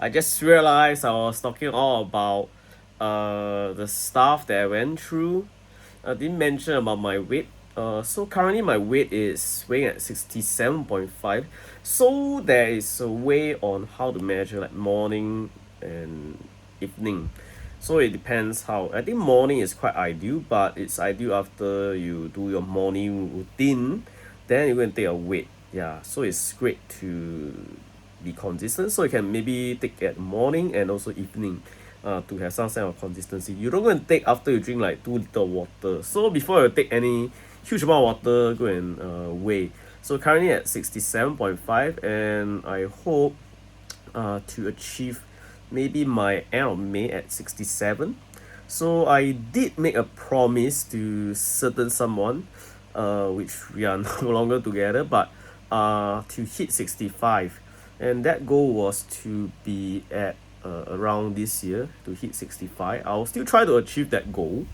I just realized I was talking all about the stuff that I went through. I didn't mention about my weight. So currently my weight is weighing at 67.5. So there is a way on how to measure like morning and evening. So it depends how. I think morning is quite ideal, but it's ideal after you do your morning routine, then you're going to take a weight. Yeah, so it's great to be consistent. So you can maybe take at morning and also evening, to have some sense of consistency. You don't go and take after you drink like 2 liter water. So before you take any huge amount of water, go and weigh. So currently at 67.5, and I hope to achieve maybe my end of May at 67. So I did make a promise to certain someone, which we are no longer together, but to hit 65. And that goal was to be at around this year to hit 65. I'll still try to achieve that goal.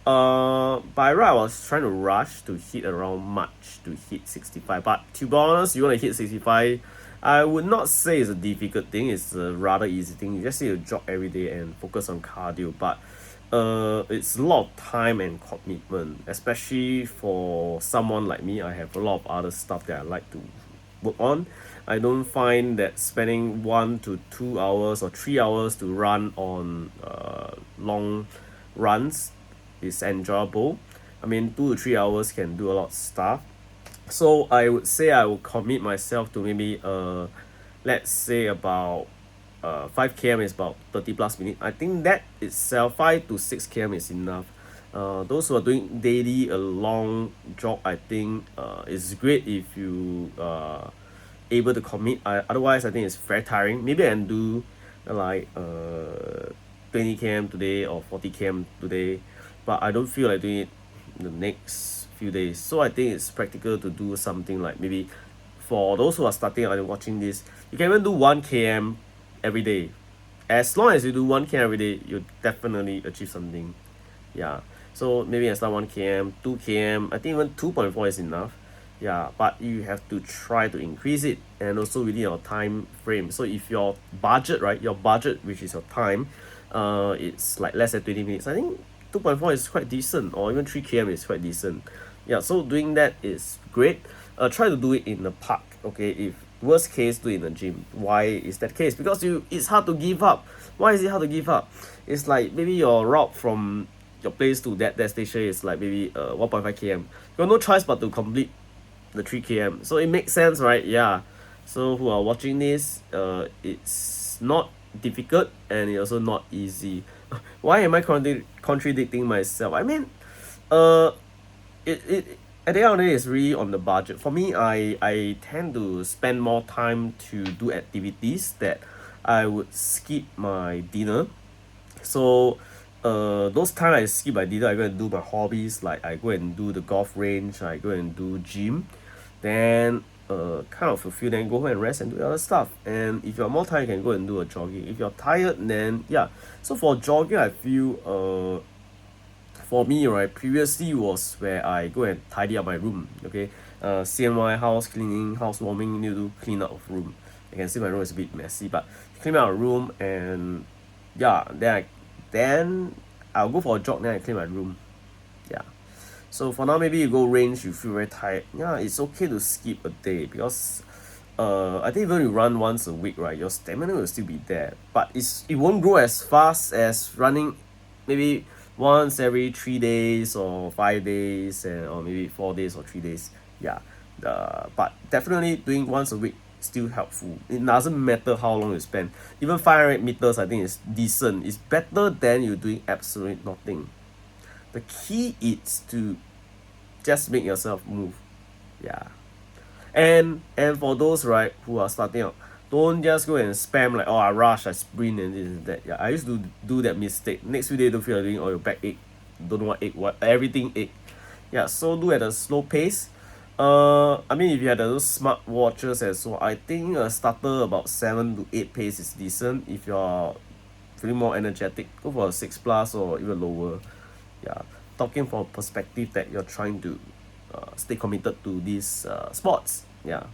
By right, I was trying to rush to hit around March to hit 65. But to be honest, you want to hit 65, I would not say it's a difficult thing. It's a rather easy thing. You just need to jog every day and focus on cardio. But it's a lot of time and commitment, especially for someone like me. I have a lot of other stuff that I like to work on. I don't find that spending 1 to 2 hours or 3 hours to run on long runs is enjoyable. I mean, 2 to 3 hours can do a lot of stuff. So I would say I would commit myself to maybe let's say about 5 km is about 30 plus minutes. I think that itself 5 to 6 km is enough. Those who are doing daily a long jog, I think it's great if you able to commit. Otherwise, I think it's very tiring. Maybe I can do like 20 km today or 40 km today, but I don't feel like doing it the next few days. So I think it's practical to do something like maybe for those who are starting out and watching this, you can even do 1 km every day. As long as you do 1 km every day, you definitely achieve something. Yeah. So maybe I start 1 km, 2 km. I think even 2.4 is enough. Yeah, but you have to try to increase it and also within your time frame. So if your budget, right, your budget, which is your time, it's like less than 20 minutes. I think 2.4 is quite decent, or even 3 km is quite decent. Yeah, so doing that is great. Try to do it in the park. Okay, if worst case, do it in the gym. Why is that case? Because it's hard to give up. Why is it hard to give up? It's like maybe your route from your place to that destination is like maybe 1.5 km. You have no choice but to complete the 3 km. So it makes sense, right? Yeah. So who are watching this, it's not difficult and it's also not easy. Why am I contradicting myself? I mean, uh, it at the end of the day, it's really on the budget. For me, I tend to spend more time to do activities that I would skip my dinner. So those time I skip my dinner, I go and do my hobbies, like I go and do the golf range, I go and do gym, then kind of fulfill, then go home and rest and do other stuff. And if you're more tired, you can go and do a jogging. If you're tired, then yeah. So for jogging, I feel for me, right, previously was where I go and tidy up my room. Okay, CNY, house cleaning, housewarming, need to clean up of room. You can see my room is a bit messy, but clean out a room, and yeah, then I'll go for a jog, then I clean my room. Yeah. So for now, maybe you go range, you feel very tired. Yeah, it's okay to skip a day, because I think even you run once a week, right, your stamina will still be there, but it won't grow as fast as running maybe once every 3 days or 5 days, or maybe 4 days or 3 days. Yeah. But definitely doing once a week still helpful. It doesn't matter how long you spend. Even 500 meters, I think is decent. It's better than you doing absolutely nothing. The key is to just make yourself move. Yeah. And for those, right, who are starting out, don't just go and spam like, oh, I rush, I sprint and this and that. Yeah, I used to do that mistake. Next few days, don't feel like doing all your back ache, don't know what ache, what everything ache. Yeah, so do at a slow pace. I mean, if you had those smart watches as well, I think a starter about 7 to 8 pace is decent. If you're feeling more energetic, go for a 6 plus or even lower. Yeah, talking from a perspective that you're trying to stay committed to these sports. Yeah.